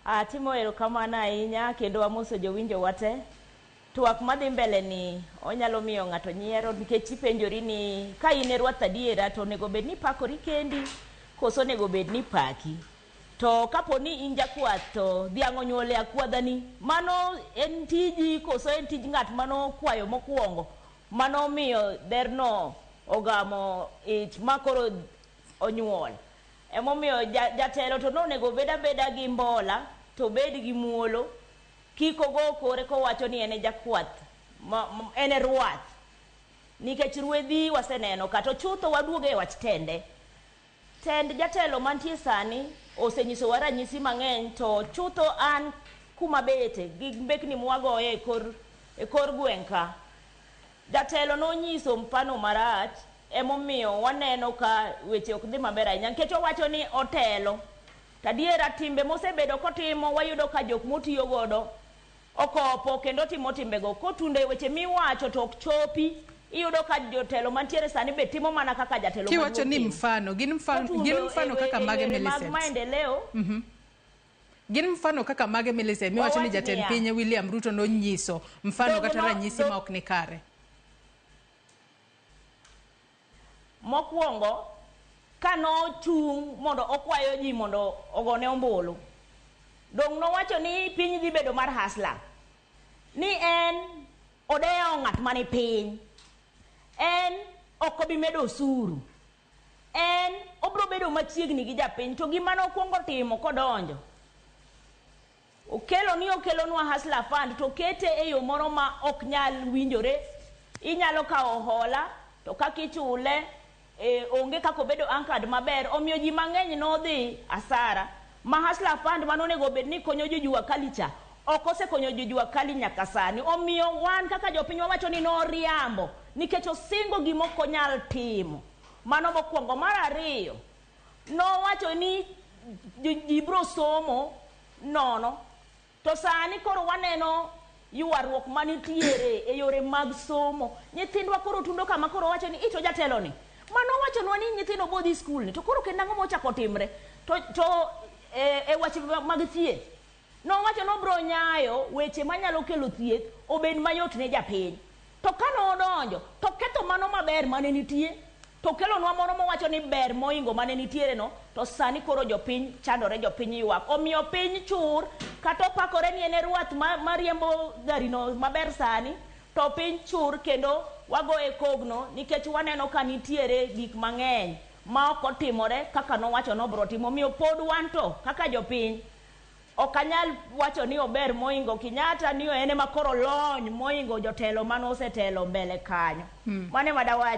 Atimo erokamano ahinya kendo amoso jowinjo wate. Twak madhi mbele ni onyalo miyo ng'ato nyiero nikech ipenjori ni ka in e ruath adiera to onego bed ni pakori kendi koso onego bed ni paki. To kapo ni in jakwath to dhiang' onyuole akwadhani, mano en tiji koso en tij ng'at mano kwayo mokwongo mano miyo dherno ogamo ich makoro onyuol. Emomiyo jatelo to nonego bed abeda gi mbola to bed gi muolo, kik ogo kore kowacho ni en jakwath, en e ruath. Nikech ruedhi waseneno ka to chutho waduoge e wach tende. Tend jatelo mantie sani osenyisowa ranyisi mang'eny, to chutho an kuma bete gi mbekni mwagoye e kor gweng' ka. Jatelo nonyiso mfano marach, emomiyo waneno ka weche ok dhi maber ahinya nikech owacho ni otelo. Tadiera timbe mosebedo kotimo wayudo ka jok motiyo godo okopo kendo timo timbego kotunde weche miwacho to ok chopi. Iyudo ka jotelo mantiere sani be timo mana kaka jatelo kiwacho ni mfano gin mfano kaka mage Millicent maendeleo. Gin mfano kaka mage Millicent miwacho ni jatend piny William Ruto nonyiso mfano kata ranyisi ma ok ni kare. Mokwongo kano chung mondo okwayo ji mondo ogone ombulu, dong nowacho ni piny dhi bedo mar hasla, ni en odewo ng'at mani piny, en ok obi medo osuru, en obro bedo machiegni gi japiny. To gima nokwongo timo kodonjo, okelonwa hasla fund to kete e yo moro ma ok nyal winjore. Inyalo kawo hola to kaka ichule onge kako bedo anchored maber, omiyo ji mang'eny nodhi asara. Ma hasla fund manonego bed ni konyo jojua kalicha ok osekonyo jojua kali nyaka sani. Omiyo wan kaka jopiny wawacho ni noriambo nikech osingo gima ok onyal timo. Mano mokwongo. Mar ariyo, nowacho ni ji bro somo nono, to sani koro waneno ywaruok manitiere e yore mag somo. Nyithindwa koro tundo kama koro wacho ni ito jatelo ni mano wacho nwa ni nyithindo bodhi skul ni to koro kendo ang'o mochako timre to e wache mag thieth. Nowacho no bro nyayo weche manyalo kelo thieth obed mayot ne japiny. To kano odonjo to ketho mano maber mane nitie to kelo nwa moro mowacho ni ber moingo mane nitiere no. To sani koro jopiny chandore, jopiny ywak, omiyo piny chur. Kata opakore ni en ruath mariembo gari no maber sani, to piny chur kendo wago e kogno nikech waneno ka nitiere gik mang'eny ma ok otimore kaka nowacho no bro timo. Omiyo pod wan to kaka jopiny ok anyal wacho ni ober moingo Kenyatta, ni en ema koro lony moingo jotelo mano osetelo mbele kanyo. Mane madawacho.